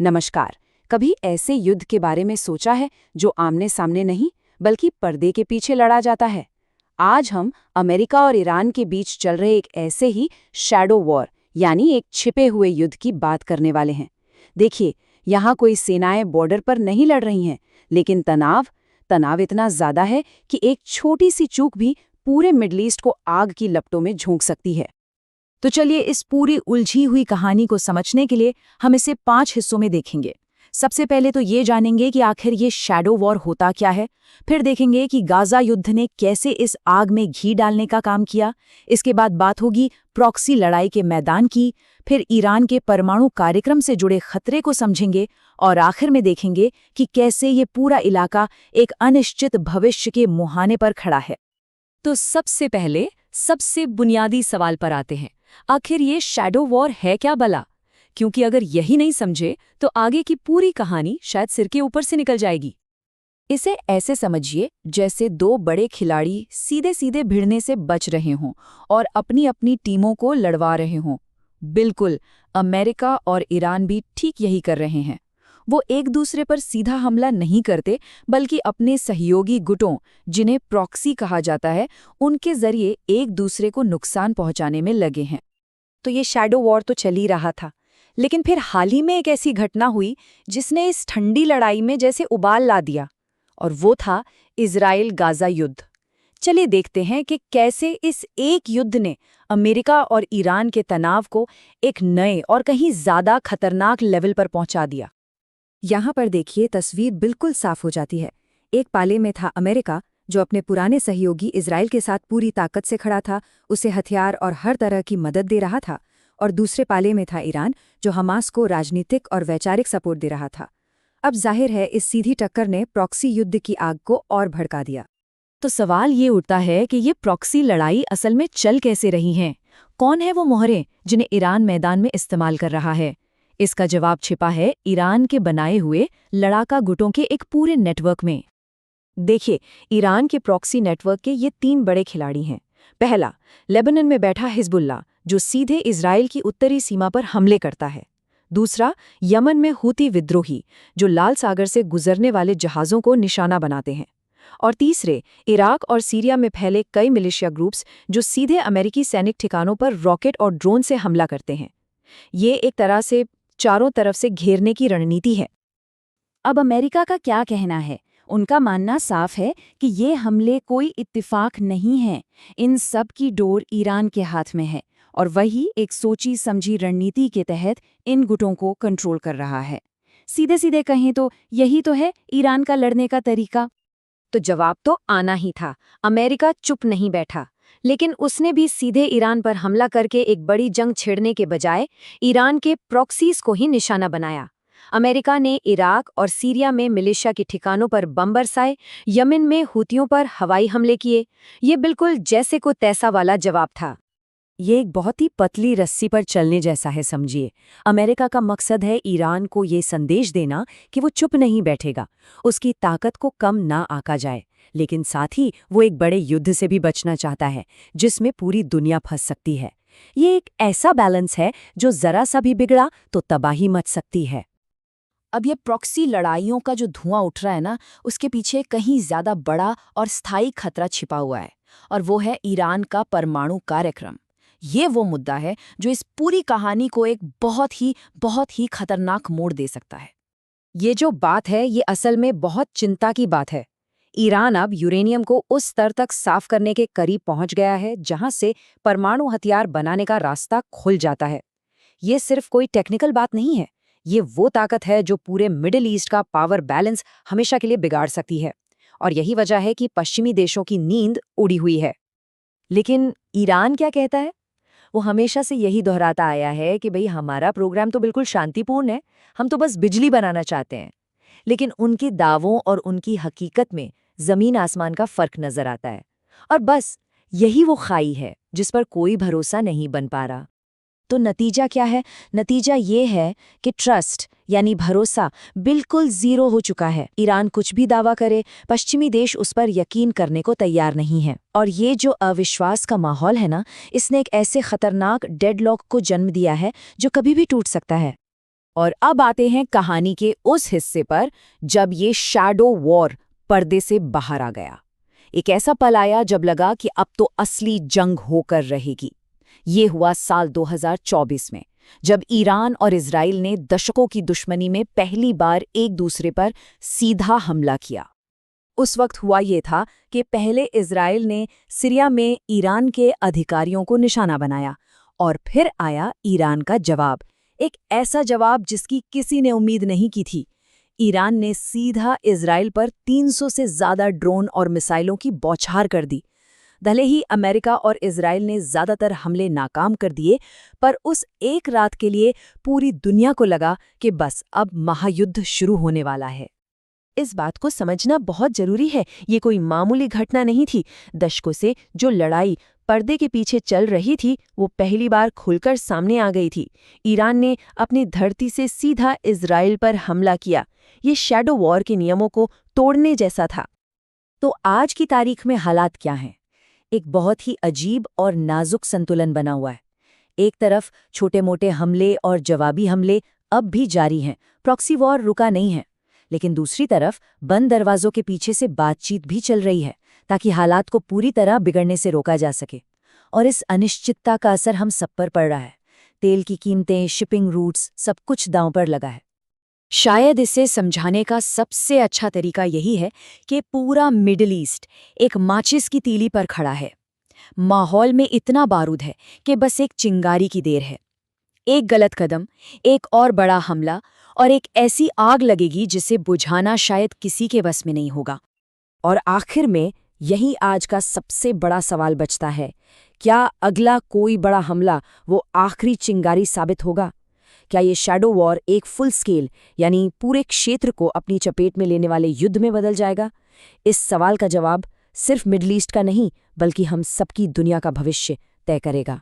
नमस्कार। कभी ऐसे युद्ध के बारे में सोचा है जो आमने सामने नहीं बल्कि पर्दे के पीछे लड़ा जाता है? आज हम अमेरिका और ईरान के बीच चल रहे एक ऐसे ही शैडो वॉर यानी एक छिपे हुए युद्ध की बात करने वाले हैं। देखिए, यहाँ कोई सेनाएं बॉर्डर पर नहीं लड़ रही हैं, लेकिन तनाव इतना ज्यादा है कि एक छोटी सी चूक भी पूरे मिडल ईस्ट को आग की लपटों में झोंक सकती है। तो चलिए इस पूरी उलझी हुई कहानी को समझने के लिए हम इसे 5 हिस्सों में देखेंगे। सबसे पहले तो ये जानेंगे कि आखिर ये शैडो वॉर होता क्या है। फिर देखेंगे कि गाजा युद्ध ने कैसे इस आग में घी डालने का काम किया। इसके बाद बात होगी प्रॉक्सी लड़ाई के मैदान की। फिर ईरान के परमाणु कार्यक्रम से जुड़े खतरे को समझेंगे और आखिर में देखेंगे कि कैसे ये पूरा इलाका एक अनिश्चित भविष्य के मुहाने पर खड़ा है। तो सबसे पहले सबसे बुनियादी सवाल पर आते हैं। आखिर ये शैडो वॉर है क्या भला? क्योंकि अगर यही नहीं समझे तो आगे की पूरी कहानी शायद सिर के ऊपर से निकल जाएगी। इसे ऐसे समझिए जैसे दो बड़े खिलाड़ी सीधे सीधे भिड़ने से बच रहे हों और अपनी अपनी टीमों को लड़वा रहे हों। बिल्कुल, अमेरिका और ईरान भी ठीक यही कर रहे हैं। वो एक दूसरे पर सीधा हमला नहीं करते, बल्कि अपने सहयोगी गुटों, जिन्हें प्रॉक्सी कहा जाता है, उनके जरिए एक दूसरे को नुकसान पहुंचाने में लगे हैं। तो ये शैडो वॉर तो चल ही रहा था, लेकिन फिर हाल ही में एक ऐसी घटना हुई जिसने इस ठंडी लड़ाई में जैसे उबाल ला दिया, और वो था इजराइल गाजा युद्ध। चलिए देखते हैं कि कैसे इस एक युद्ध ने अमेरिका और ईरान के तनाव को एक नए और कहीं ज्यादा खतरनाक लेवल पर पहुंचा दिया। यहाँ पर देखिए, तस्वीर बिल्कुल साफ हो जाती है। एक पाले में था अमेरिका, जो अपने पुराने सहयोगी इजराइल के साथ पूरी ताकत से खड़ा था, उसे हथियार और हर तरह की मदद दे रहा था। और दूसरे पाले में था ईरान, जो हमास को राजनीतिक और वैचारिक सपोर्ट दे रहा था। अब जाहिर है, इस सीधी टक्कर ने प्रॉक्सी युद्ध की आग को और भड़का दिया। तो सवाल ये उठता है कि ये प्रॉक्सी लड़ाई असल में चल कैसे रही हैं? कौन है वो मोहरें जिन्हें ईरान मैदान में इस्तेमाल कर रहा है? इसका जवाब छिपा है ईरान के बनाए हुए लड़ाका गुटों के एक पूरे नेटवर्क में। देखिए, ईरान के प्रॉक्सी नेटवर्क के ये 3 बड़े खिलाड़ी हैं। पहला, लेबनान में बैठा हिजबुल्लाह, जो सीधे इजराइल की उत्तरी सीमा पर हमले करता है। दूसरा, यमन में हूती विद्रोही, जो लाल सागर से गुजरने वाले जहाज़ों को निशाना बनाते हैं। और तीसरे, इराक और सीरिया में फैले कई मिलिशिया ग्रुप्स, जो सीधे अमेरिकी सैनिक ठिकानों पर रॉकेट और ड्रोन से हमला करते हैं। ये एक तरह से चारों तरफ से घेरने की रणनीति है। अब अमेरिका का क्या कहना है? उनका मानना साफ है कि ये हमले कोई इत्तेफाक नहीं है। इन सब की डोर ईरान के हाथ में है, और वही एक सोची समझी रणनीति के तहत इन गुटों को कंट्रोल कर रहा है। सीधे सीधे कहें तो यही तो है ईरान का लड़ने का तरीका। तो जवाब तो आना ही था। अमेरिका चुप नहीं बैठा, लेकिन उसने भी सीधे ईरान पर हमला करके एक बड़ी जंग छेड़ने के बजाय ईरान के प्रॉक्सीज को ही निशाना बनाया। अमेरिका ने इराक और सीरिया में मिलिशिया के ठिकानों पर बम बरसाए, यमन में हूतियों पर हवाई हमले किए। ये बिल्कुल जैसे को तैसा वाला जवाब था। ये एक बहुत ही पतली रस्सी पर चलने जैसा है, समझिए। अमेरिका का मकसद है ईरान को ये संदेश देना कि वो चुप नहीं बैठेगा, उसकी ताकत को कम ना आका जाए, लेकिन साथ ही वो एक बड़े युद्ध से भी बचना चाहता है जिसमें पूरी दुनिया फंस सकती है। ये एक ऐसा बैलेंस है जो जरा सा भी बिगड़ा तो तबाही मच सकती है। अब ये प्रॉक्सी लड़ाइयों का जो धुआं उठ रहा है ना, उसके पीछे कहीं ज्यादा बड़ा और स्थायी खतरा छिपा हुआ है, और वो है ईरान का परमाणु कार्यक्रम। ये वो मुद्दा है जो इस पूरी कहानी को एक बहुत ही खतरनाक मोड़ दे सकता है। ये जो बात है, ये असल में बहुत चिंता की बात है। ईरान अब यूरेनियम को उस स्तर तक साफ करने के करीब पहुंच गया है जहां से परमाणु हथियार बनाने का रास्ता खुल जाता है। ये सिर्फ कोई टेक्निकल बात नहीं है, ये वो ताकत है जो पूरे मिडिल ईस्ट का पावर बैलेंस हमेशा के लिए बिगाड़ सकती है। और यही वजह है कि पश्चिमी देशों की नींद उड़ी हुई है। लेकिन ईरान क्या कहता है? वो हमेशा से यही दोहराता आया है कि भाई, हमारा प्रोग्राम तो बिल्कुल शांतिपूर्ण है, हम तो बस बिजली बनाना चाहते हैं। लेकिन उनके दावों और उनकी हकीकत में जमीन आसमान का फर्क नजर आता है। और बस यही वो खाई है जिस पर कोई भरोसा नहीं बन पा रहा। तो नतीजा क्या है? नतीजा ये है कि ट्रस्ट यानी भरोसा बिल्कुल जीरो हो चुका है। ईरान कुछ भी दावा करे, पश्चिमी देश उस पर यकीन करने को तैयार नहीं है। और ये जो अविश्वास का माहौल है ना, इसने एक ऐसे खतरनाक डेडलॉक को जन्म दिया है जो कभी भी टूट सकता है। और अब आते हैं कहानी के उस हिस्से पर जब ये शैडो वॉर पर्दे से बाहर आ गया। एक ऐसा पल आया जब लगा कि अब तो असली जंग होकर रहेगी। ये हुआ साल 2024 में, जब ईरान और इजराइल ने दशकों की दुश्मनी में पहली बार एक दूसरे पर सीधा हमला किया। उस वक्त हुआ ये था कि पहले इजराइल ने सीरिया में ईरान के अधिकारियों को निशाना बनाया और फिर आया ईरान का जवाब, एक ऐसा जवाब जिसकी किसी ने उम्मीद नहीं की थी। ईरान ने सीधा इजराइल पर 300 से ज़्यादा ड्रोन और मिसाइलों की बौछार कर दी। भले ही अमेरिका और इजराइल ने ज़्यादातर हमले नाकाम कर दिए, पर उस एक रात के लिए पूरी दुनिया को लगा कि बस अब महायुद्ध शुरू होने वाला है। इस बात को समझना बहुत जरूरी है, ये कोई मामूली घटना नहीं थी। दशकों से जो लड़ाई पर्दे के पीछे चल रही थी, वो पहली बार खुलकर सामने आ गई थी। ईरान ने अपनी धरती से सीधा इजराइल पर हमला किया। ये शैडो वॉर के नियमों को तोड़ने जैसा था। तो आज की तारीख में हालात क्या हैं? एक बहुत ही अजीब और नाजुक संतुलन बना हुआ है। एक तरफ छोटे-मोटे हमले और जवाबी हमले अब भी जारी हैं, प्रॉक्सी वॉर रुका नहीं है। लेकिन दूसरी तरफ बंद दरवाजों के पीछे से बातचीत भी चल रही है, ताकि हालात को पूरी तरह बिगड़ने से रोका जा सके। और इस अनिश्चितता का असर हम सब पर पड़ रहा है। तेल की कीमतें, शिपिंग रूट्स, सब कुछ दांव पर लगा है। शायद इसे समझाने का सबसे अच्छा तरीका यही है कि पूरा मिडिल ईस्ट एक माचिस की तीली पर खड़ा है। माहौल में इतना बारूद है कि बस एक चिंगारी की देर है। एक गलत कदम, एक और बड़ा हमला, और एक ऐसी आग लगेगी जिसे बुझाना शायद किसी के बस में नहीं होगा। और आखिर में यही आज का सबसे बड़ा सवाल बचता है, क्या अगला कोई बड़ा हमला वो आखिरी चिंगारी साबित होगा? क्या ये शैडो वॉर एक फुल स्केल यानी पूरे क्षेत्र को अपनी चपेट में लेने वाले युद्ध में बदल जाएगा? इस सवाल का जवाब सिर्फ मिडल ईस्ट का नहीं, बल्कि हम सबकी दुनिया का भविष्य तय करेगा।